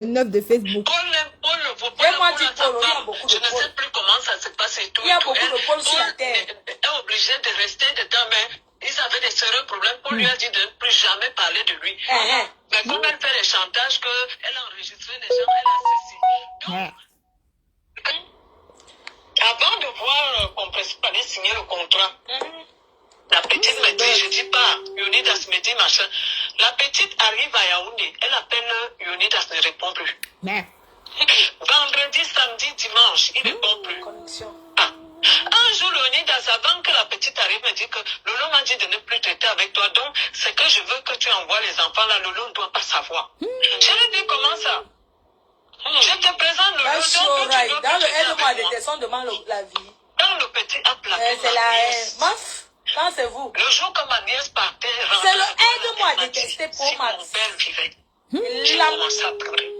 9 de Facebook. Paul je ne sais plus comment ça se passe et tout. Il y a beaucoup de Paul sur la terre. Est obligé de rester dedans, mais ils avaient des sérieux problèmes. Paul lui a dit de ne plus jamais parler de lui. Mais comme elle fait les chantages, qu'elle a enregistré les gens, elle a ceci. Donc, avant de voir qu'on allait signer le contrat, la petite me dit, je dis pas, Yonidas me dit machin. La petite arrive à Yaoundé, elle appelle Yonidas, ne répond plus. Vendredi, samedi, dimanche, il ne répond plus. Un jour, Yonidas, avant que la petite arrive, me dit que Lolo m'a dit de ne plus traiter avec toi, donc c'est que je veux que tu envoies les enfants là, Lolo ne doit pas savoir. Je lui dis comment ça? Je te présente Lolo. Dans le aide-moi de descendre devant la vie. Dans le petit à plaquer. C'est la meuf. Quand c'est vous. Le jour que ma nièce partait, c'est le aide-moi à détester pour si ma mon père vivait. J'ai commencé à pleurer.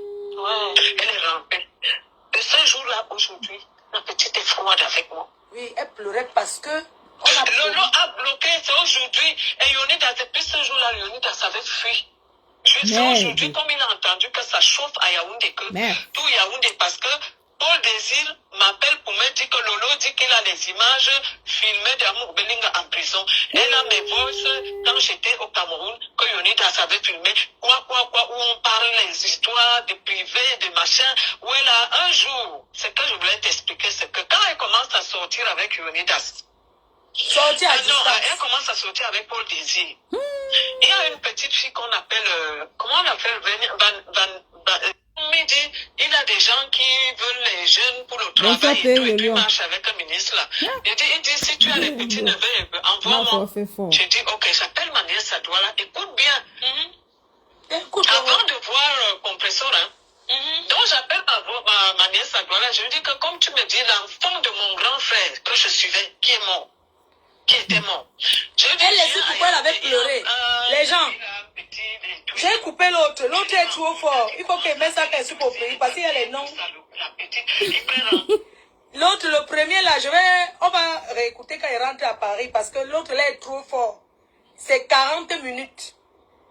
Elle est rampée. Et ce jour-là, aujourd'hui, la petite est froide avec moi. Oui, elle pleurait parce que Lolo a bloqué, c'est aujourd'hui. Et Yonidas, depuis ce jour-là, Yonidas avait fui. C'est aujourd'hui, comme il a entendu que ça chauffe à Yaoundé, que tout Yaoundé, parce que Paul Désir m'appelle pour me dire que Lolo dit qu'il a les images filmées d'Amour Belinga en prison. Elle a mes voices quand j'étais au Cameroun, que Yonidas avait filmé, où on parle les histoires de privé, de machin, où elle a un jour, ce que je voulais t'expliquer, c'est que quand elle commence à sortir avec Yonidas, elle commence à sortir avec Paul Désir. Il y a une petite fille qu'on appelle, comment on appelle, Midi, il a des gens qui veulent les jeunes pour le travail et tout, et puis marche avec un ministre là. Il dit, si tu as les petits neveux, envoie-moi. J'ai dit, ok, j'appelle ma nièce Adouala, écoute bien. Avant de voir Compressor, donc j'appelle ma nièce Adouala, je lui dis que comme tu me dis, l'enfant de mon grand frère que je suivais, qui est mort, qui était mort. Elle laissait pourquoi elle avait pleuré. Les gens. J'ai coupé l'autre. L'autre est trop fort. Il faut qu'elle mette ça qu'elle soupe au pays parce qu'il y a les noms. L'autre, le premier là, on va réécouter quand il rentre à Paris parce que l'autre là est trop fort. C'est 40 minutes.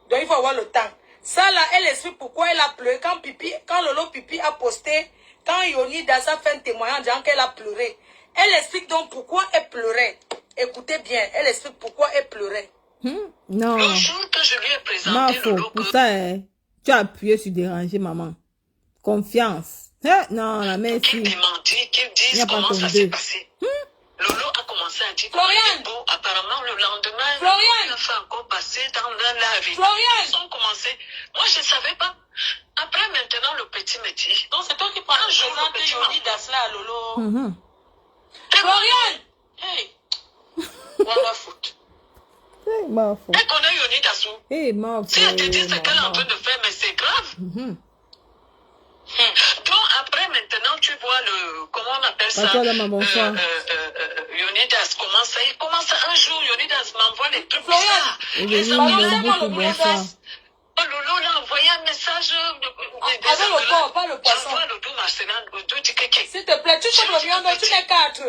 Donc il faut avoir le temps. Ça là, elle explique pourquoi elle a pleuré. Quand Lolo Pipi a posté, quand Yonidas a fait un témoignage disant qu'elle a pleuré. Elle explique donc pourquoi elle pleurait. Écoutez bien, elle explique pourquoi elle pleurait. Non. Le jour que je lui ai présenté Lolo, pour ça, tu as appuyé sur déranger, maman. Confiance. Non, la mère qui démentit, qui disent comment ça s'est passé. Lolo a commencé à dire Florian. Apparemment, le lendemain, Florian. il a fait encore passer dans la vie. Florian. Ils ont commencé. Moi, je ne savais pas. Après, maintenant, le petit me dit. Donc, c'est toi qui parles un jour, le petit Yonidas là à Lolo. Florian. Hey. Wonderful. Elle connaît Yonidas. Si elle te dit ce qu'elle est en train de faire, mais c'est grave. Donc après maintenant tu vois comment on appelle ça, Yonidas il commence un jour, Yonidas m'envoie les trucs bizarres. Les Yonidas, Lolo l'a envoyé un message avec le porc, pas le poisson. S'il te plaît, tu chopes le viande, tu mets 4.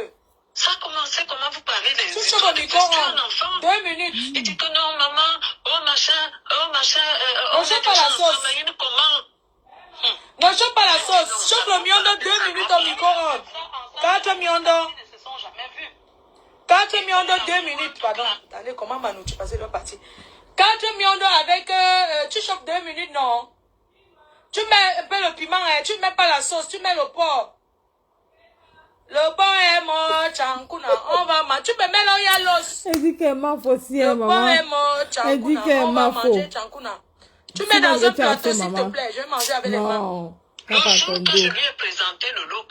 Ça a commencé, comment vous parlez des histoires de un enfant. 2 minutes. Il dit que non, maman, oh machin, on chope pas la sauce. Non, chope pas la sauce. Chope le viande 2 minutes au micro-ondes. 4 viandes. 4 viandes 2 minutes, pardon. Attendez, comment Manu, tu passes de partir. 4 viandes avec, tu chopes 2 minutes, non. Tu mets un peu le piment, tu mets pas la sauce, tu mets le porc. Le porc est mort, Chankuna. On va manger. Tu peux mélanger à l'os. Elle dit qu'elle m'a faussé, maman. Le porc est mort, Chankuna. Elle dit qu'elle m'a faussé. Tu mets dans un plateau, s'il te plaît. Je vais manger avec les mains. Le jour que je lui ai présenté Lolo,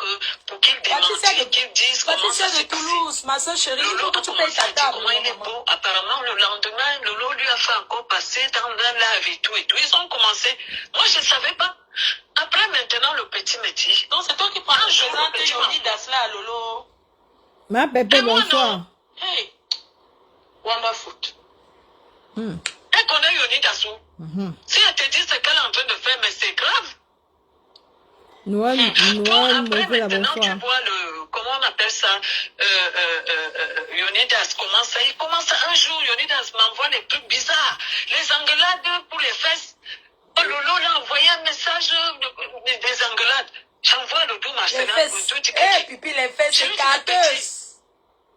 pour qu'il démentisse, qu'il dise comment ça s'est passé. Toulouse, ma soeur chérie, Lolo tu payes ta table. Comment il est beau. Apparemment, le lendemain, Lolo lui a fait encore passer dans la lave et tout. Ils ont commencé. Moi, je ne savais pas. Après, maintenant, le petit me dit. Donc, c'est toi qui prends un jour le petit Yonidas là, Lolo. Ma bébé, bonsoir. Hey, wonderful. Elle connaît Yonidas. Si elle te dit ce qu'elle est en train de faire, mais c'est grave. Noël, après, maintenant, tu vois comment on appelle ça, Yonidas il commence un jour, Yonidas m'envoie des trucs bizarres. Les engueulades pour les fesses. Lolo l'a envoyé un message des engueulades. J'envoie le dos, ma Les fesses. Eh, pipi, les fesses, c'est gâteuse.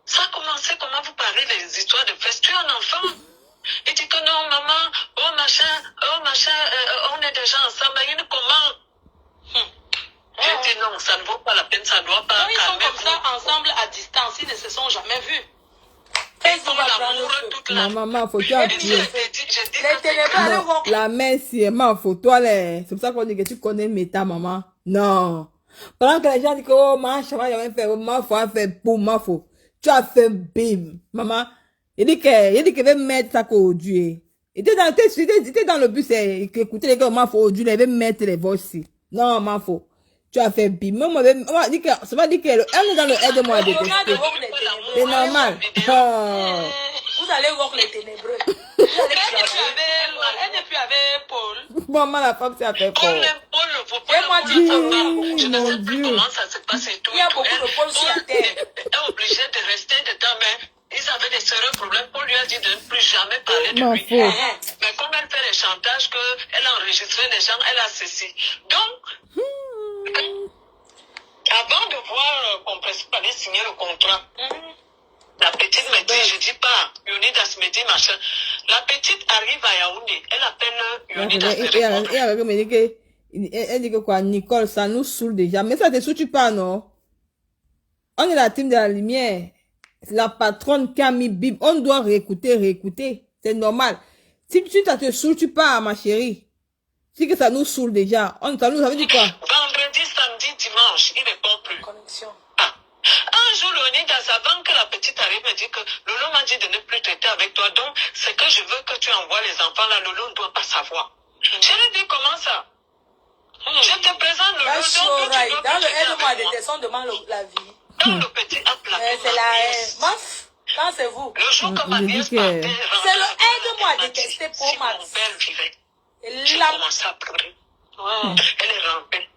Ça a commencé, comment vous parlez des histoires de fesses? Tu es un enfant. Il dit que non, maman, oh machin, on est déjà ensemble. Il dit comment? J'ai dit non, ça ne vaut pas la peine, ça ne doit pas. Ils sont comme ça, ensemble, à distance. Ils ne se sont jamais vus. Non, maman, faut tu appuyer. Non, la main, si elle m'a photo, c'est pour ça qu'on dit que tu connais Meta, maman. Non. Pendant que les gens disent que, oh, ma chambre, il y a rien fait, ma faut faire boum, ma faut. Tu as fait bim, maman. Il dit qu'il veut mettre ça qu'au Dieu. Il était dans le bus, écoutez les gars, ma faut au Dieu, il veut mettre les voix aussi. Non, ma faut. Tu as fait bim. Maman, dit que, ça va dire qu'elle est dans le aide-moi à détester. C'est normal. Oh. Vous allez voir les ténébreux. Elle n'est plus avec Paul. Maman, la femme, c'est avec Paul. Je ne sais plus comment ça se passe et tout. Il y a beaucoup de Paul sur la terre. Elle est obligée de rester dedans, mais ils avaient des sérieux problèmes. Paul lui a dit de ne plus jamais parler de lui. Mais comme elle fait les chantages, qu'elle a enregistré les gens, elle a ceci. Donc, avant de voir qu'on allait signer le contrat, la petite me dit, je dis pas, Yonidas me dit machin. La petite arrive à Yaoundé, elle appelle Yonidas de répondre. Elle dit que quoi, Nicole, ça nous saoule déjà. Mais ça te saoule pas, non? On est la team de la lumière. C'est la patronne qui a mis bim. On doit réécouter. C'est normal. Si ça te saoule, tu pars, ma chérie. Si que ça nous saoule déjà. Ça nous avait dit quoi? Vendredi, samedi, dimanche, il répond plus. Connexion. Un jour, Leonidas, avant que la petite arrive, me dit que Lolo m'a dit de ne plus traiter avec toi. Donc, c'est que je veux que tu envoies les enfants là. Lolo ne doit pas savoir. Je lui dis comment ça? Je te présente Lolo. Dans le aide-moi de descendre demande la vie. Dans le petit applaudissement. C'est la meuf. Quand c'est vous. Le jour que ma nièce partait, c'est le aide-moi à détester pour ma mon père vivait. Elle J'ai commencé à pleurer. Elle est rampée.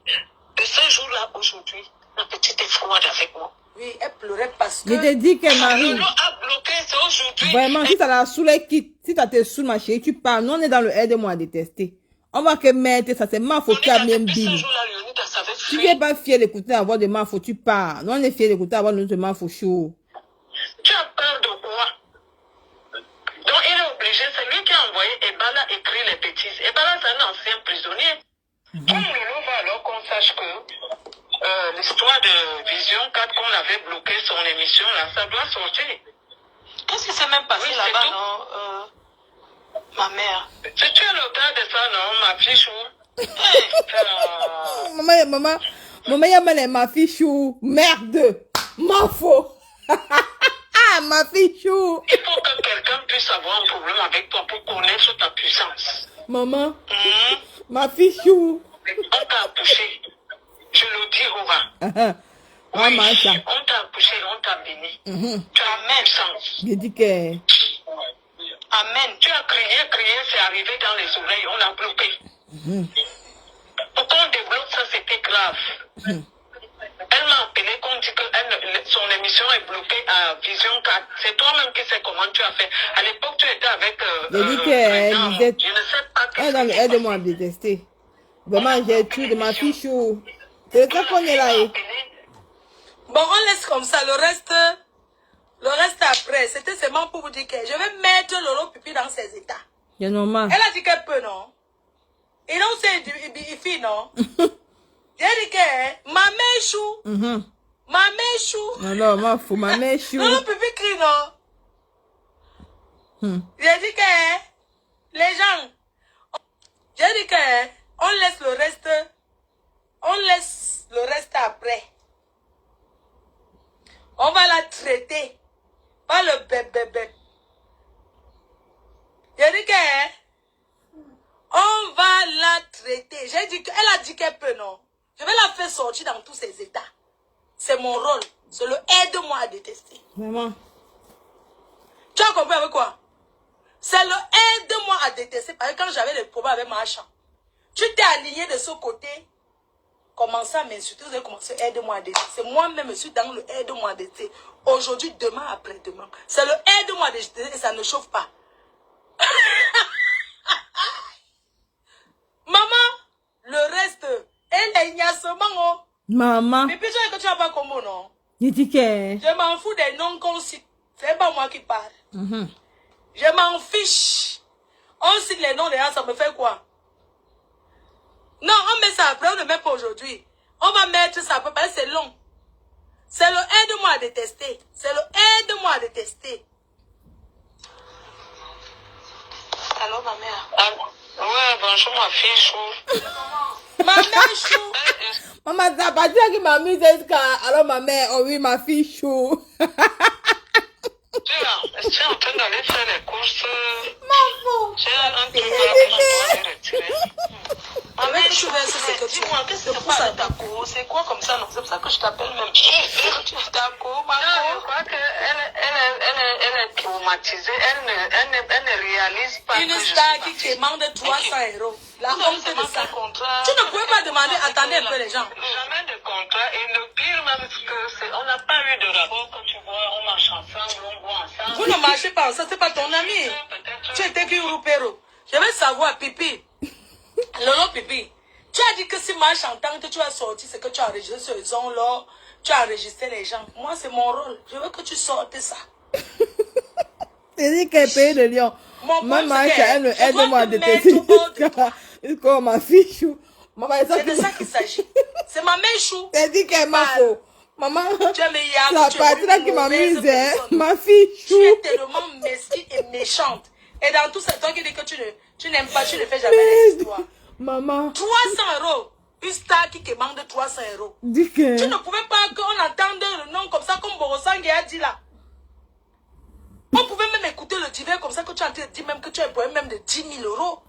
De ce jour-là, aujourd'hui, la petite est froide avec moi. Oui, elle pleurait parce que... Je te dis qu'elle m'arrive. Lolo a bloqué, c'est aujourd'hui. Vraiment, si ça la saoulé, quitte. Si ça te saoule, ma chérie, tu pars. Nous, on est dans le aide-moi à détester. On va que mettre ça, c'est ma faute qui a bien bim. Tu n'es pas fier d'écouter la voix de ma faute, tu pars. Nous, on est fier d'écouter la voix de ma faute chaud. Tu as peur de quoi? Donc, il est obligé, c'est lui qui a envoyé Ebala écrit les bêtises. Ebala, c'est un ancien prisonnier. Comme Lolo va alors qu'on sache que l'histoire de Vision 4, qu'on avait bloqué son émission, là, ça doit sortir. Qu'est-ce qui s'est même passé là-bas, non? Ma mère. Si tu es l'auteur de ça, non, ma fiche où? Maman, il y a ma fille chou. Merde. Ma faux. Ma fille chou. Il faut que quelqu'un puisse avoir un problème avec toi pour connaître ta puissance. Maman, ma fille chou. On t'a accouché. Je le dis, Rora. Maman, ça. On t'a accouché, on t'a béni. Tu as même sens. Je dis que... Amen. Tu as crié, c'est arrivé dans les oreilles, on l'a bloqué. Pour qu'on débloque ça, c'était grave. Elle m'a appelé qu'on dit que son émission est bloquée à Vision 4. C'est toi-même qui sais comment tu as fait. À l'époque, tu étais avec... je dis qu'elle disait... Je ne sais pas Elle est dans le aide-moi à détester. Vraiment, j'ai tué de ma fille chou. C'est ça qu'on est là. Bon, on laisse comme ça. Le reste après. C'était seulement pour vous dire que je vais mettre Lolo Pipi dans ses états. C'est normal. Elle a dit qu'elle peut, non? Et non, c'est du fait, non? J'ai dit que ma mère chou. Ma mère chou. Alors, ma fou, ma mère chou. Lolo Pipi crie, non? J'ai dit que les gens... J'ai dit que on laisse le reste... On laisse le reste après. On va la traiter. Pas le bébé. J'ai dit que on va la traiter. J'ai dit qu'elle a dit qu'elle peut, non? Je vais la faire sortir dans tous ses états. C'est mon rôle. C'est le aide-moi à détester. Maman. Tu as compris avec quoi? C'est le aide-moi à détester. Parce que quand j'avais des problèmes avec ma chambre, tu t'es aligné de ce côté. Commencez à m'insulter, vous avez commencé aide-moi à détester. C'est moi-même, je suis dans le aide-moi à détester. Aujourd'hui, demain, après-demain. C'est le aide-moi à détester et ça ne chauffe pas. Maman ignassement. Maman. Mais puis que tu n'as pas comme non. Je m'en fous des noms qu'on cite. C'est pas moi qui parle. Je m'en fiche. On cite les noms des gens, ça me fait quoi? Non, on met ça après, on ne met pas aujourd'hui. On va mettre ça après, parce que c'est long. C'est le aide-moi à détester. C'est le aide-moi à détester. Allô, ma mère? Ouais, bonjour ma fille chou. Ma mère chou. Maman, ça pas dire que ma mère dit alors ma mère, oh oui, ma fille chou. Tu es en train d'aller faire les courses. Maman. Tu as un truc à retirer. Ma mère chou, c'est que dis-moi, qu'est-ce que c'est pour ça, Taco? C'est quoi comme ça? Non, c'est pour ça que je t'appelle même. Taco, ma je crois qu'elle est traumatisée. Elle ne réalise pas. Une star qui demande 300 €. La honte de ça. Tu ne pouvais pas demander, attendez un peu les gens. Jamais de contrat. Et le pire même, c'est qu'on n'a pas eu de rapport. Quand tu vois, on marche ensemble, on boit ensemble. Vous ne marchez pas, ça c'est pas ton ami. Tu étais qui Roupero? Je veux savoir, Pipi. Lolo Pipi. Tu as dit que si marche en tant que tu as sorti, c'est que tu as enregistré sur les ondes là. Tu as enregistré les gens. Moi, c'est mon rôle. Je veux que tu sortes ça. C'est dit qu'elle paye le lion. Maman, elle aide-moi à détester. Jusqu'à ma fille chou. C'est de ça qu'il s'agit. C'est ma mère chou. C'est dit qu'elle m'a faux. Maman, tu es meilleure. c'est la partie là qui m'amuse, hein. Ma fille chou. Tu es tellement mesquine et méchante. Et dans tout ça, toi qui dis que tu n'aimes pas, tu ne fais jamais les histoires. Maman. 300 €. Une star qui demande 300 €. Dis que... Tu ne pouvais pas qu'on entende le nom comme ça, comme Borosangé a dit là. On pouvait même écouter le divin comme ça que tu as dit même que tu as un poème même de 10 000 €.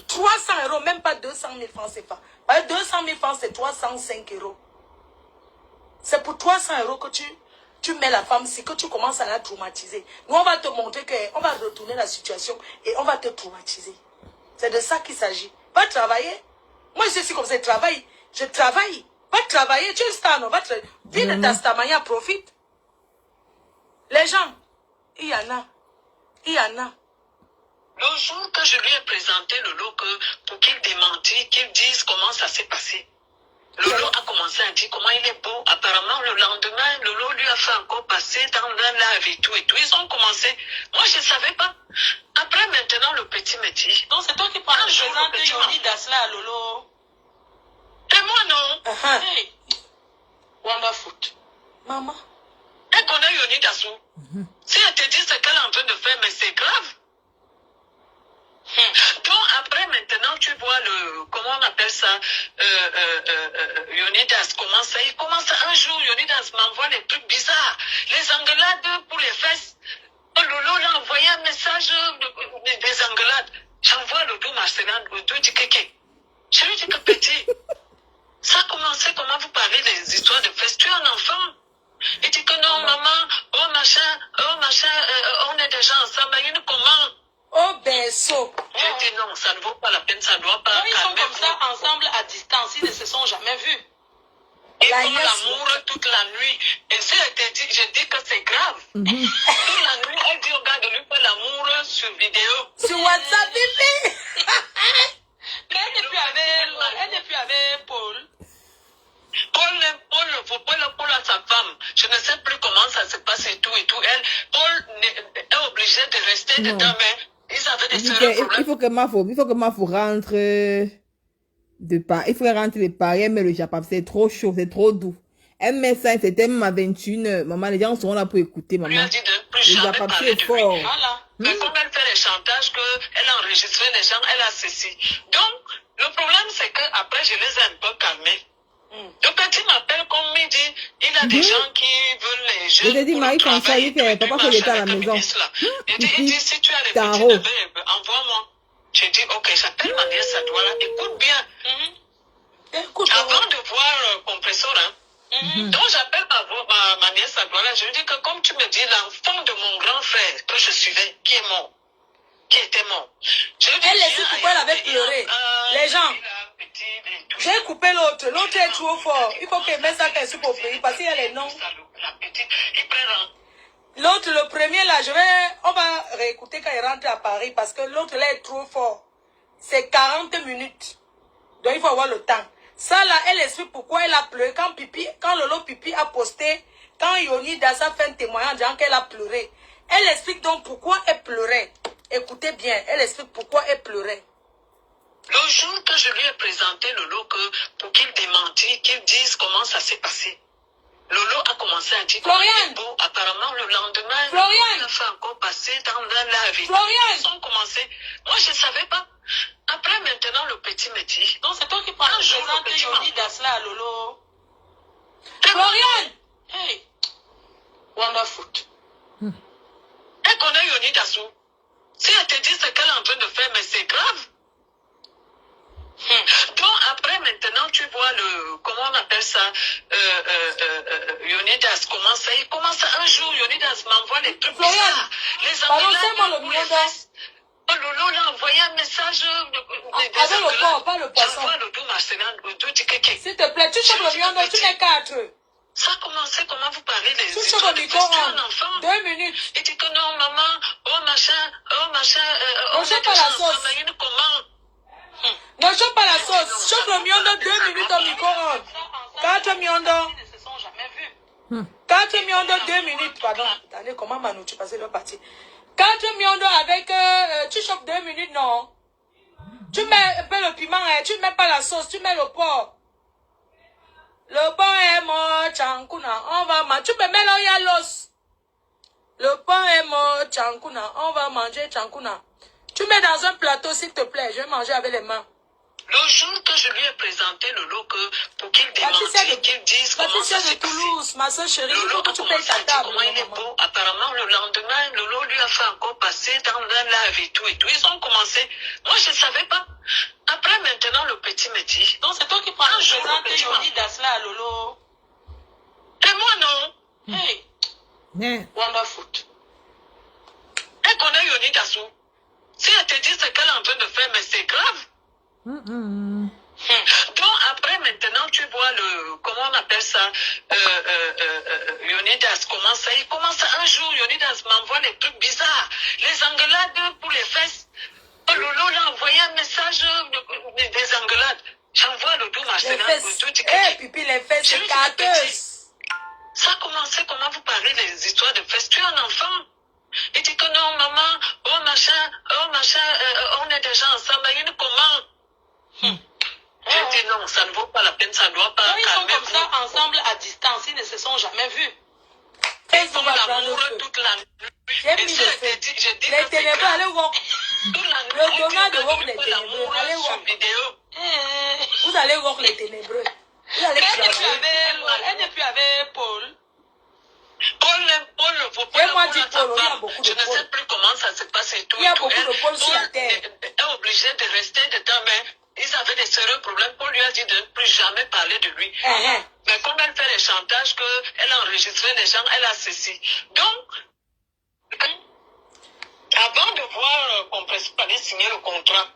300 €, même pas 200 000 francs CFA. 200 000 francs, c'est 305 €. C'est pour 300 € que tu mets la femme, si que tu commences à la traumatiser. Nous, on va te montrer qu'on va retourner la situation et on va te traumatiser. C'est de ça qu'il s'agit. Va travailler. Moi, je suis comme ça, je travaille. Je travaille. Va travailler. Tu es une star, non? Va travailler. Viens de ta stamania, profite. Les gens, il y en a. Il y en a. Le jour que je lui ai présenté Lolo pour qu'il démentisse, qu'il dise comment ça s'est passé, Lolo a commencé à dire comment il est beau. Apparemment, le lendemain, Lolo lui a fait encore passer dans un live et tout. Ils ont commencé. Moi, je ne savais pas. Après, maintenant, le petit me dit. Donc, c'est toi qui prends le présent de Yoni Dasla à Lolo. Et moi, non. Hey. Wanda Foot. Maman. Elle connaît Yoni Dassou. Si elle te dit ce qu'elle est en train de faire, mais c'est grave. Donc après maintenant tu vois comment on appelle ça, Yonidas il commence un jour, Yonidas m'envoie des trucs bizarres, les engueulades pour les fesses. Lolo l'a envoyé un message des engueulades. J'envoie le dos Marcelin, le dos du kéké. Je lui dis que petit, ça a commencé comment vous parlez des histoires de fesses, tu es un enfant. Il dit que non maman, oh machin, on est déjà ensemble, mais une comment? Oh berceau. J'ai dit non, ça ne vaut pas la peine, ça ne doit pas. Ils sont comme ça ensemble à distance, ils ne se sont jamais vus. Ils font l'amour toute la nuit. Et si elle te dit, je dis que c'est grave. Toute la nuit, elle dit au gars de lui faire l'amour sur vidéo. Sur WhatsApp, bébé. Mais elle n'est plus avec Paul. Paul a sa femme. Je ne sais plus comment ça se passe et tout. Paul est obligé de rester dedans, mais ils avaient des sérieux problèmes. Il faut que Mafo rentre de Paris. Il faut qu'elle rentre de Paris. Elle met le Japap. C'est trop chaud, c'est trop doux. Elle met ça, c'était même à 21h. Maman, les gens sont là pour écouter, maman. Elle lui a dit de plus jamais parler de lui. Voilà. Mais comme elle fait les chantages, qu'elle a enregistré les gens, elle a ceci. Donc, le problème, c'est qu'après, je les ai un peu calmés. Le petit m'appelle comme il dit, il a des gens qui veulent les jeunes. Je te dis, Marie, comme ça, il dit que papa faut l'état à la maison. Il dit, si tu as les petits neveux, envoie-moi. Je dis, ok, j'appelle ma nièce Sadouala, écoute bien. Avant de voir Compressor, donc j'appelle ma nièce Sadouala, je lui dis que comme tu me dis, l'enfant de mon grand frère que je suivais, qui est mort, qui était mort. Elle laissait couper, elle avait pleuré. Les gens. J'ai coupé l'autre. L'autre est trop fort. Il faut qu'elle mette ça qu'elle soit au pays parce qu'il y a les noms. L'autre, le premier là, on va réécouter quand il rentre à Paris parce que l'autre là est trop fort. C'est 40 minutes. Donc il faut avoir le temps. Ça là, elle explique pourquoi elle a pleuré. Quand Lolo Pipi a posté, quand Yoni Dassa fait un témoignage disant qu'elle a pleuré. Elle explique donc pourquoi elle pleurait. Écoutez bien, elle explique pourquoi elle pleurait. Le jour que je lui ai présenté Lolo pour qu'il démentisse, qu'il dise comment ça s'est passé. Lolo a commencé à dire Florian. Bon, apparemment le lendemain, Florian. il a fait encore passer dans la vie. Florian. Ils ont commencé. Moi, je ne savais pas. Après, maintenant, le petit me dit. Donc, c'est toi qui parles de Yoni Dasla à Lolo. Florian. Hey. Wonderful. Elle connaît Yoni Dassou. Si elle te dit ce qu'elle est en train de faire, mais c'est grave. Donc après maintenant tu vois comment on appelle ça, Yonidas commence, il commence un jour, Yonidas m'envoie les trucs bizarres, les enveloppes pour les fesses. Lolo l'a envoyé un message avec le corps, pas le poisson. S'il te plaît, tu chopes le miondo, tu mets 4. Ça a commencé, comment vous parlez les tu chopes le micro, un enfant. 2 minutes. Il dit que non maman, oh machin, on chope pas la sauce. Non, chope pas la sauce. Chope le miondo 2 minutes au micro-ondes. 4 miondo. 4 miondo 2 minutes, pardon. Attendez, comment Manu, tu passais le parti. 4 miondo avec, tu chopes 2 minutes, non. Tu mets un peu le piment, tu mets pas la sauce, tu mets le porc. Le porc est mort, Chankuna, on va manger. Tu peux mélanger l'os. Le porc est mort, Chankuna, on va manger Chankuna. Tu mets dans un plateau, s'il te plaît, je vais manger avec les mains. Le jour que je lui ai présenté Lolo pour qu'il démentisse, qu'il dise comment ça s'est passé. Toulouse, ma soeur chérie, Lolo il faut que tu payes ta table. Comment il est beau. Apparemment, le lendemain, Lolo lui a fait encore passer dans la lave et tout. Ils ont commencé. Moi, je ne savais pas. Après, maintenant, le petit me dit. Donc, c'est toi qui parles de présenter Yoni Dasla à Lolo. Et moi, non. Hey. Wonderful. Elle connaît Yoni Dassou. Si elle te dit ce qu'elle est en train de faire, mais c'est grave. Donc après maintenant tu vois comment on appelle ça, Yonidas il commence un jour, Yonidas m'envoie les trucs bizarres, les engueulades pour les fesses. Lolo l'a envoyé un message des engueulades. J'envoie le tout Marcelin. Pipi, les fesses, c'est gâteuse. Ça a commencé, comment vous parlez des histoires de fesses. Tu es un enfant. Il dit que non, maman, oh machin, on est déjà ensemble, il y a une commande. J'ai dit non, ça ne vaut pas la peine, ça ne doit pas. Quand ils sont comme ça, ensemble, à distance, ils ne se sont jamais vus. Ils font l'amour toute la nuit. J'ai mis le feu. Les ténébreux, allez voir. Le donnant de voir les ténébreux, allez voir. Vous allez voir les ténébreux. Vous allez elle n'est plus avec Paul. Paul ne vaut pas je ne sais plus comment ça se passe et tout. Il y a beaucoup de Paul sur la terre. Elle est obligée de rester dedans, mais ils avaient des sérieux problèmes. Paul lui a dit de ne plus jamais parler de lui. Mais comme elle fait les chantages, qu'elle a enregistré les gens, elle a ceci. Donc, avant de voir qu'on allait signer le contrat,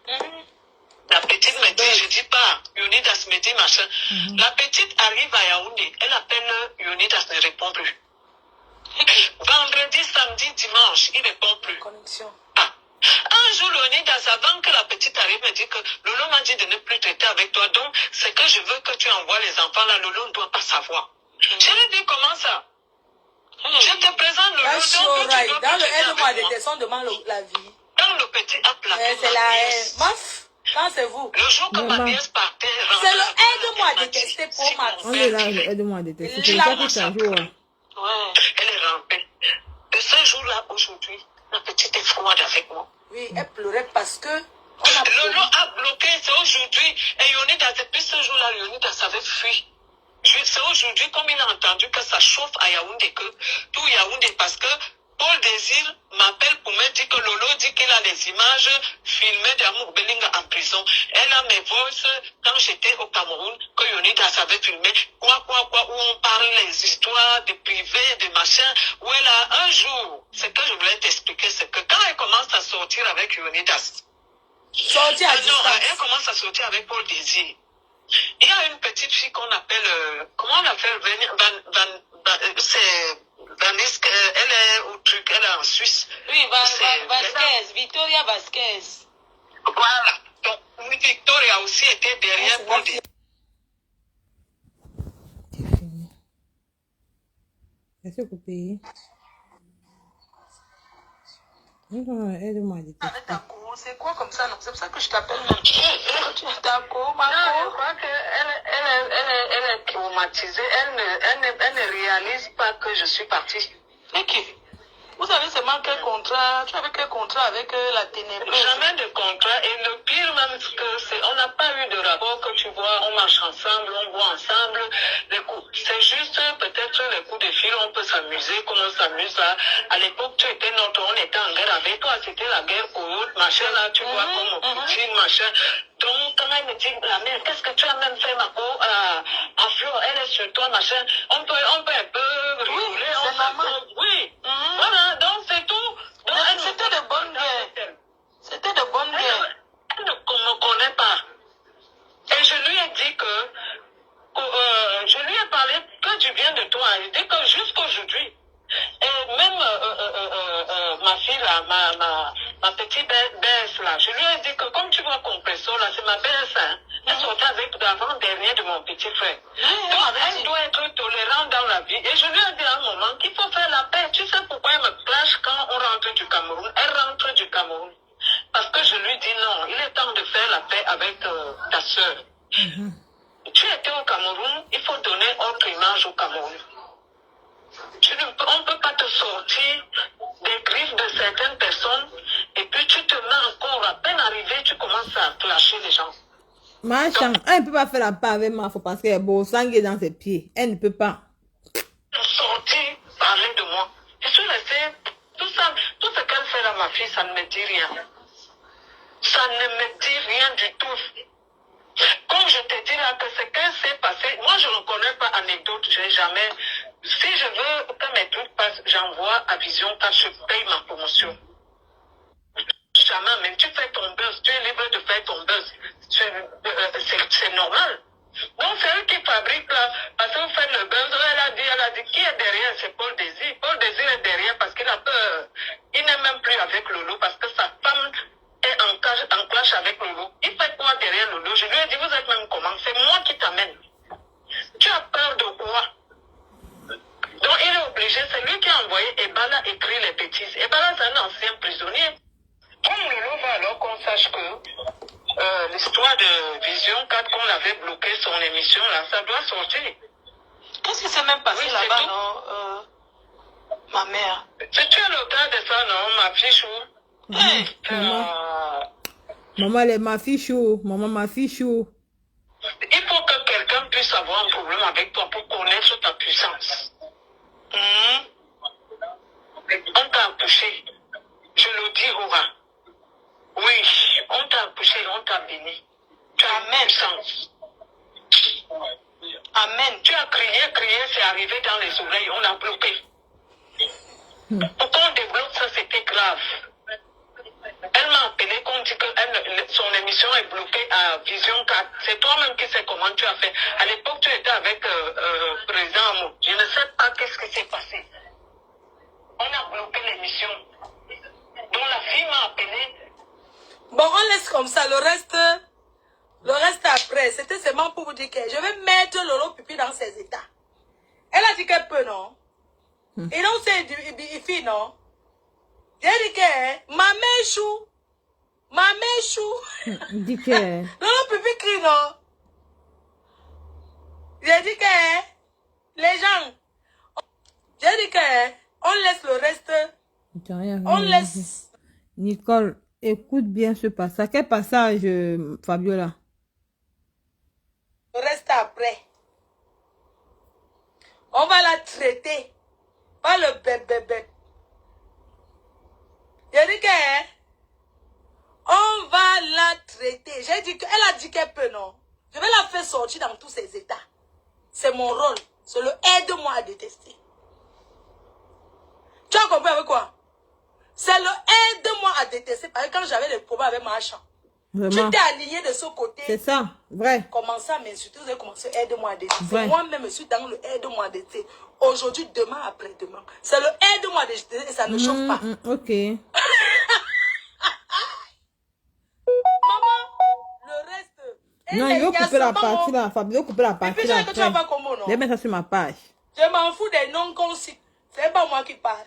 la petite me dit, je dis pas, Yonidas me dit machin. La petite arrive à Yaoundé, elle appelle Yonidas, ne répond plus. Vendredi, samedi, dimanche, il ne répond plus. Connexion. Un jour, Yonidas, avant que la petite arrive, me dit que Lolo m'a dit de ne plus traiter avec toi. Donc, c'est que je veux que tu envoies les enfants là. Lolo ne doit pas savoir. Je lui dis comment ça? Je te présente Lolo. Dans le aide-moi de descendre demande la vie. Dans le petit appel. C'est la haine. Maf, quand c'est vous. Le jour que ma nièce partait, c'est le aide-moi à détester pour ma on est là, le aide-moi à détester. C'est déjà tout un jour. Ouais, elle est rampée. De ce jour-là, aujourd'hui, la petite est froide avec moi. Oui, elle pleurait parce que... Lolo a bloqué, c'est aujourd'hui. Et Yonidas, depuis ce jour-là, Yonidas avait fui. C'est aujourd'hui, comme il a entendu que ça chauffe à Yaoundé, que tout Yaoundé, parce que Paul Désir m'appelle pour me dire que Lolo dit qu'il a des images filmées d'Amour Belinga en prison. Elle a mes voices quand j'étais au Cameroun, que Yonidas avait filmé, où on parle les histoires de privés, de machins, où elle a un jour, ce que je voulais t'expliquer, c'est que quand elle commence à sortir avec Yonidas, elle commence à sortir avec Paul Désir. Il y a une petite fille qu'on appelle, comment on l'appelle, c'est Vanisque, elle est au truc, elle est en Suisse. Oui, Vasquez, Victoria Vasquez. Voilà. Donc, Victoria aussi était derrière Paul Désir. Est-ce que payer? Aide-moi à détester. Avec ta cour, c'est quoi comme ça, non? C'est pour ça que je t'appelle même. Tu es ta cour, ma Non, je cour. crois qu'elle est traumatisée. Elle ne réalise pas que je suis partie. Et qui? Vous savez seulement quel contrat? Tu avais quel contrat avec la ténébreuse? Jamais de contrat. Et le pire même, c'est on n'a pas eu de rapport que tu vois, on marche ensemble, on boit ensemble. C'est juste peut-être les coups de fil, on peut s'amuser comme on s'amuse là. À l'époque, tu étais notre, on était en guerre avec toi, c'était la guerre coyote, machin là, tu vois, comme Poutine, machin. Donc, quand elle me dit, la mère, qu'est-ce que tu as même fait, ma peau, à Flo, elle est sur toi, machin. On peut un peu rigoler, c'est normal. Oui. Voilà, donc c'est tout. Donc, C'était de bonnes guerres. C'était de bonnes guerres. Elle ne me connaît pas. Et je lui ai dit que, je lui ai parlé que du bien de toi. Je dis que jusqu'aujourd'hui, et même ma fille là, ma petite baisse là, je lui ai dit que comme tu vois Compresso là, c'est ma baisse, hein. Elle sortait avec l'avant-dernier de mon petit frère. Donc elle doit être tolérante dans la vie. Et je lui ai dit à un moment qu'il faut faire la paix. Tu sais pourquoi elle me clash quand on rentre du Cameroun? Elle rentre du Cameroun. Parce que je lui dis non, il est temps de faire la paix avec ta soeur. Tu étais au Cameroun, il faut donner autre image au Cameroun. On ne peut pas te sortir des griffes de certaines personnes et puis tu te mets encore à peine arrivé, tu commences à clasher les gens. Machin, elle ne peut pas faire la part avec Mafo parce qu'elle est beau, sangue dans ses pieds. Elle ne peut pas. Sortir, parler de moi. Je suis restée, tout ce qu'elle fait à ma fille, ça ne me dit rien. Ça ne me dit rien du tout. Comme je te dis là que ce qu'elle s'est passé, moi je ne connais pas anecdote, j'ai jamais. Si je veux que mes trucs passent, j'envoie à Vision car je paye ma promotion. Jamais, même tu fais ton buzz, tu es libre de faire ton buzz. C'est normal. Donc c'est eux qui fabriquent là, parce que vous faites le buzz, elle a dit qui est derrière, c'est Paul Désir. Paul Désir est derrière parce qu'il a peur. Il n'est même plus avec Lolo parce que sa femme est en clash avec Lolo. Il fait quoi derrière Lolo? Je lui ai dit, vous êtes même comment? C'est moi qui t'amène. Tu as peur de quoi? Donc il est obligé, c'est lui qui a envoyé Ebala écrire les bêtises. Ebala c'est un ancien prisonnier. Comme Lolo va alors qu'on sache que l'histoire de Vision 4 qu'on avait bloqué son émission là, ça doit sortir. Qu'est-ce qui s'est même passé là-bas, non? Ma mère. C'est tu es l'auteur de ça, non, ma fiche ou? Maman, elle est ma fichou. Maman, ma fichou. Il faut que quelqu'un puisse avoir un problème avec toi pour connaître ta puissance. On t'a accouché. Je le dis, Rora. Oui, on t'a accouché, on t'a béni. Tu as une puissance. Amen. Tu as crié, c'est arrivé dans les oreilles, on a bloqué. Pourquoi on débloque ça, c'était grave. Elle m'a appelé qu'on dit que son émission est bloquée à Vision 4. C'est toi-même qui sais comment tu as fait. À l'époque, tu étais avec le président Amo. Je ne sais pas qu'est-ce qui s'est passé. On a bloqué l'émission. Donc la fille m'a appelé. Bon, on laisse comme ça. Le reste après. C'était seulement pour vous dire que je vais mettre Lolo Pipi dans ses états. Elle a dit qu'elle peut, non? Et donc, c'est du Ifi, non? J'ai dit que ma mère chou. Dit que. Lolo Pipi crie, non? J'ai dit que les gens. J'ai dit que on laisse le reste. On laisse. Nicole, écoute bien ce passage. Quel passage, Fabiola? Le reste après. On va la traiter. Pas le bébé. J'ai dit que on va la traiter. J'ai dit qu'elle a dit qu'elle peut, non? Je vais la faire sortir dans tous ses états. C'est mon rôle. C'est le aide-moi à détester. Tu as compris avec quoi? C'est le aide-moi à détester. Parce que quand j'avais des problèmes avec ma chambre, tu t'es aligné de ce côté. C'est ça, vrai. Commencez à m'insulter, vous avez commencé à aide-moi à détester. Moi-même, je suis dans le aide-moi à détester. Aujourd'hui, demain, après-demain. C'est le aide-moi à détester et ça ne chauffe pas. Ok. Maman, le reste. Non, il faut couper la partie là. Fabio, couper la partie là. Et puis, tu vas pas comment, non? Je vais mettre ça sur ma page. Je m'en fous des non-concis. C'est pas moi qui parle.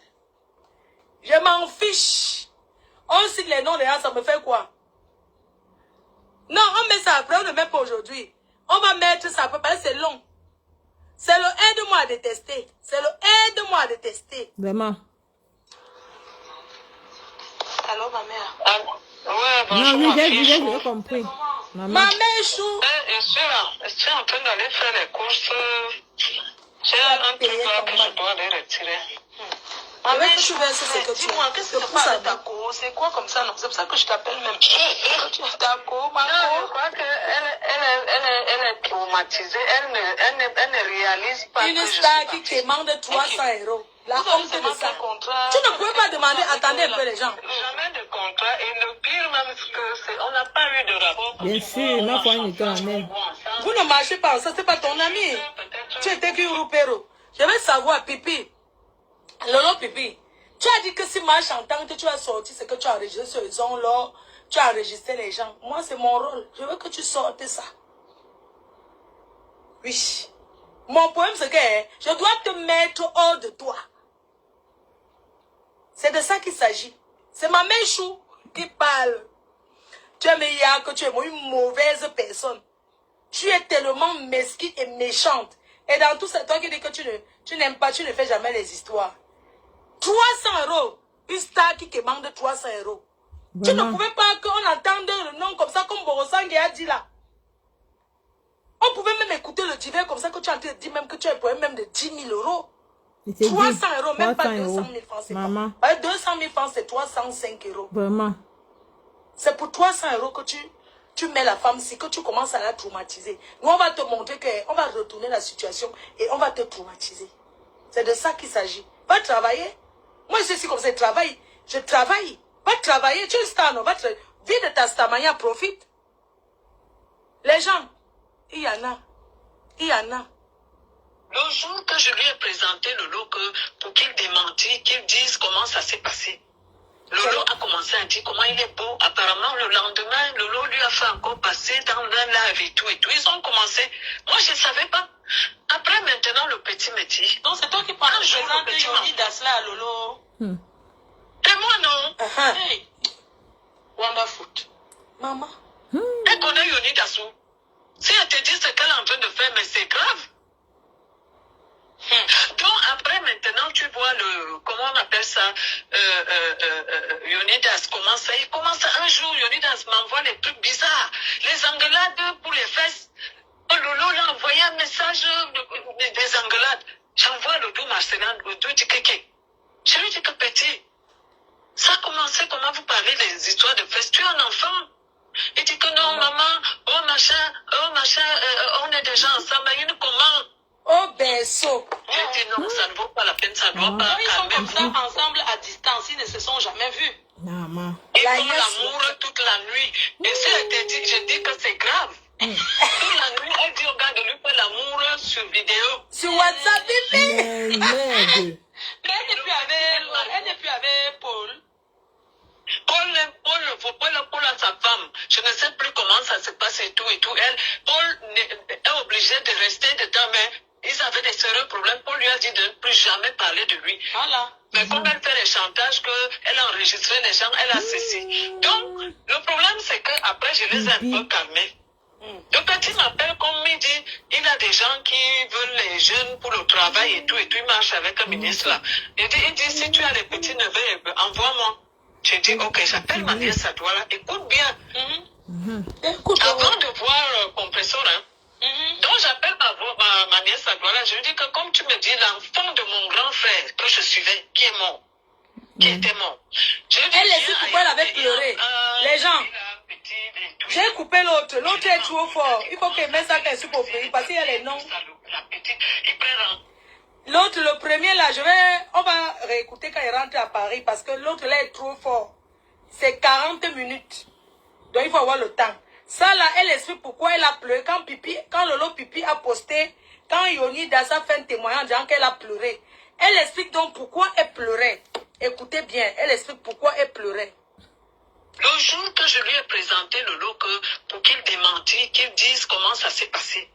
Je m'en fiche. On cite les noms des gens, ça me fait quoi? Non, on met ça après, on ne met pas aujourd'hui. On va mettre ça après, parce que c'est long. C'est le aide-moi à détester. C'est le aide-moi à détester. Vraiment. Allô, ma mère? Ouais, bonjour, Non, ma fille. j'ai compris. Ma mère chou. Je suis en train d'aller faire les courses. J'ai un truc là que je dois aller retirer. Ma mère chou, dis-moi, qu'est-ce que c'est pour ça, Taco? C'est quoi comme ça? Non, c'est pour ça que je t'appelle même. Taco, ma Je crois qu'elle est traumatisée. Elle ne réalise pas une que je star suis qui demande 300 €. La Vous avez honte seulement de ça. fait contrat. Tu ne pouvais pas demander, attendez un peu les gens. Jamais de contrat. Et le pire même, c'est qu'on n'a pas eu de rapport. Bien sûr, ma foi, il était en elle. Vous ne marchez pas, ça c'est pas ton ami. Tu étais qui Rupero. Je vais savoir, Pipi. Lolo Pipi. Tu as dit que si marche en tant que tu as sorti ce que tu as enregistré sur les ondes là, tu as enregistré les gens. Moi c'est mon rôle. Je veux que tu sortes ça. Oui. Mon problème c'est que je dois te mettre hors de toi. C'est de ça qu'il s'agit. C'est ma mère chou qui parle. Tu es meilleure que tu es une mauvaise personne. Tu es tellement mesquine et méchante. Et dans tout ça, toi qui dis que tu n'aimes pas, tu ne fais jamais les histoires. 300 €. Une star qui demande 300 €. Tu ne pouvais pas qu'on entende le nom comme ça, comme Borosangé a dit là. On pouvait même écouter le divin comme ça que tu as dit même que tu as un problème même de 10 000 €. 300 €, même pas 200 000 francs. Maman. 200 000 francs, c'est 305 €. Vraiment. C'est pour 300 € que tu mets la femme si que tu commences à la traumatiser. Nous, on va te montrer qu'on va retourner la situation et on va te traumatiser. C'est de ça qu'il s'agit. Va travailler. Moi, je suis comme ça, je travaille. Je travaille. Va travailler. Tu es star, non? Vis de ta starmania, profite. Les gens, il y en a. Il y en a. Le jour que je lui ai présenté Lolo pour qu'il démentisse, qu'il dise comment ça s'est passé, Lolo a commencé à dire comment il est beau. Apparemment, le lendemain, Lolo lui a fait encore passer dans un live et tout et tout. Ils ont commencé. Moi, je ne savais pas. Après, maintenant, le petit me dit. Donc, c'est toi qui parles de Yoni Dasla à Lolo. Et moi, non. Hey. Wonderful. Maman. Elle connaît Yoni Dassou. Si elle te dit ce qu'elle est en train de faire, mais c'est grave. Donc après maintenant tu vois comment on appelle ça, Yonidas commence, il commence un jour, Yonidas m'envoie des trucs bizarres, les engueulades pour les fesses. Lolo l'a envoyé un message des engueulades. J'envoie le dos Marcelin, le dos du kéké. Je lui dis que petit, ça a commencé, comment vous parlez des histoires de fesses, tu es un enfant. Il dit que non maman, oh machin, on est déjà ensemble, mais comment? Oh, berceau. J'ai dit non, ça ne vaut pas la peine, ça ne doit pas. Ils sont comme ça ensemble à distance, ils ne se sont jamais vus. Maman. Ils font l'amour toute la nuit. Et si elle te dit, je dis que c'est grave. Toute la nuit, elle dit au gars de lui faire l'amour sur vidéo. Sur WhatsApp, bébé. Merde. Mais elle n'est plus avec Paul. Paul a sa femme. Je ne sais plus comment ça se passe et tout. Paul est obligé de rester dedans, mais ils avaient des sérieux problèmes. Paul lui a dit de ne plus jamais parler de lui. Voilà. Mais comme elle fait les chantages, qu'elle a enregistré les gens, elle a cessé. Donc, le problème, c'est qu'après, je les ai un peu calmés. Le petit m'appelle comme il dit, il a des gens qui veulent les jeunes pour le travail et tout, il marche avec un ministre là. Il dit, si tu as des petits neveux, envoie-moi. J'ai dit, ok, j'appelle ma nièce Sadouala, écoute bien. Écoute, avant de voir Compressor, donc j'appelle ma nièce Sadouala, je lui dis que comme tu me dis, l'enfant de mon grand frère que je suivais, qui est mort, qui était mort. Elle laissait pourquoi elle avait pleuré. Les gens, j'ai coupé l'autre. L'autre est trop fort. Il faut qu'elle mette ça qu'elle soit pour payer parce qu'il y a les noms. L'autre, le premier là, on va réécouter quand il rentre à Paris parce que l'autre là est trop fort. C'est 40 minutes. Donc il faut avoir le temps. Ça là, elle explique pourquoi elle a pleuré. Quand Lolo Pipi a posté, quand Yoni Dassa fait un témoignage en disant qu'elle a pleuré. Elle explique donc pourquoi elle pleurait. Écoutez bien, elle explique pourquoi elle pleurait. Le jour que je lui ai présenté Lolo pour qu'il démentisse, qu'il dise comment ça s'est passé.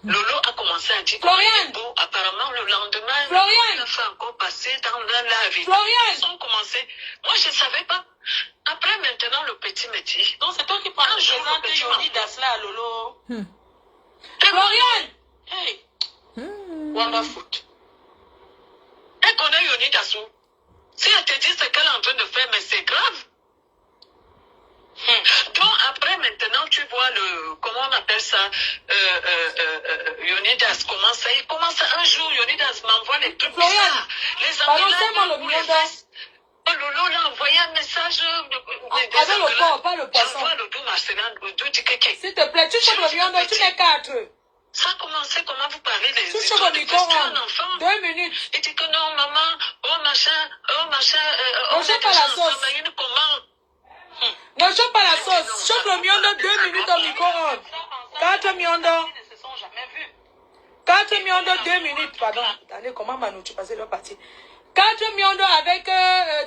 Lolo a commencé à dire Florian. Bon, apparemment, le lendemain, Florian. il a fait encore passer dans la vie. Florian. Ils ont commencé. Moi, je ne savais pas. Après, maintenant, le petit me dit. Donc, c'est toi qui prends le présenter Yoni Dasla à Lolo. Florian. Hey. Wonderful. Elle connaît Yoni Dassou. Si elle te dit ce qu'elle est en train de faire, mais c'est grave. Donc après maintenant tu vois le comment on appelle ça Yonidas commence il commence un jour Yonidas m'envoie les trucs bizarres les engueulades ou les fesses. Lolo l'a envoyé un message avec le porc, pas le poisson. J'envoie le dos Marcelin le dos du kéké. S'il te plaît tu chopes le viande tu mets 4. Ça a commencé, comment vous parlez les tu chopes le micro un enfant 2 minutes. il dit que non maman oh machin on chope pas la sauce. Non, chope pas la sauce. Chope le miondo 2 minutes au micro-ondes. 4 miondo. 4 miondo 2 minutes, pardon. Allez, comment Manu, tu passes le parti. 4 miondo avec...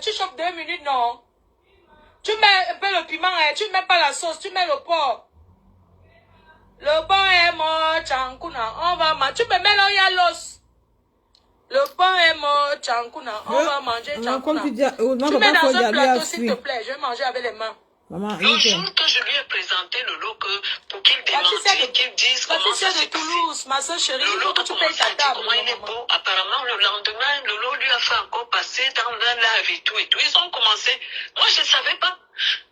tu chopes 2 minutes, non. Tu mets un peu le piment, tu mets pas la sauce, tu mets le porc. Le porc est mort, Chankuna. On va manger. Tu peux mélanger l'os. Le pain est mort, Chankuna. On va manger Chankuna. Tu mets dans un plateau, s'il te plaît. Je vais manger avec les mains. Maman, le jour que je lui ai présenté Lolo pour qu'il démentisse, qu'il dise comment ça s'est de Toulouse, ma soeur chérie, Lolo que tu payes ta table. Comment il est beau. Apparemment, le lendemain, Lolo lui a fait encore passer dans la lave et tout. Ils ont commencé. Moi, je ne savais pas.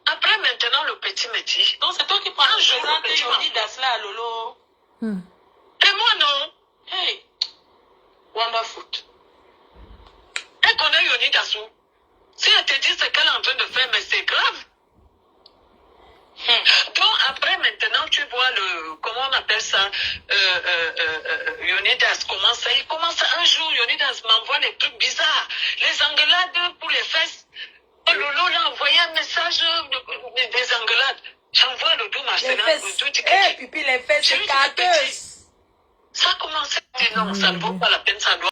Après, maintenant, le petit me dit. Donc, c'est toi qui prends le petit Yoni Dasla à Lolo. Et moi, non. Hey. Wonderful. Elle connaît Yoni Dassou. Si elle te dit ce qu'elle est en train de faire, mais c'est grave. Donc après maintenant tu vois le comment on appelle ça Yonidas commence il commence un jour Yonidas m'envoie les trucs bizarres les engueulades pour les fesses. Lolo l'a envoyé un message des engueulades. J'envoie le dos Marcelin le dos du pipi les fesses c'est gâteuse. Ça a commencé non ça ne vaut pas la peine ça doit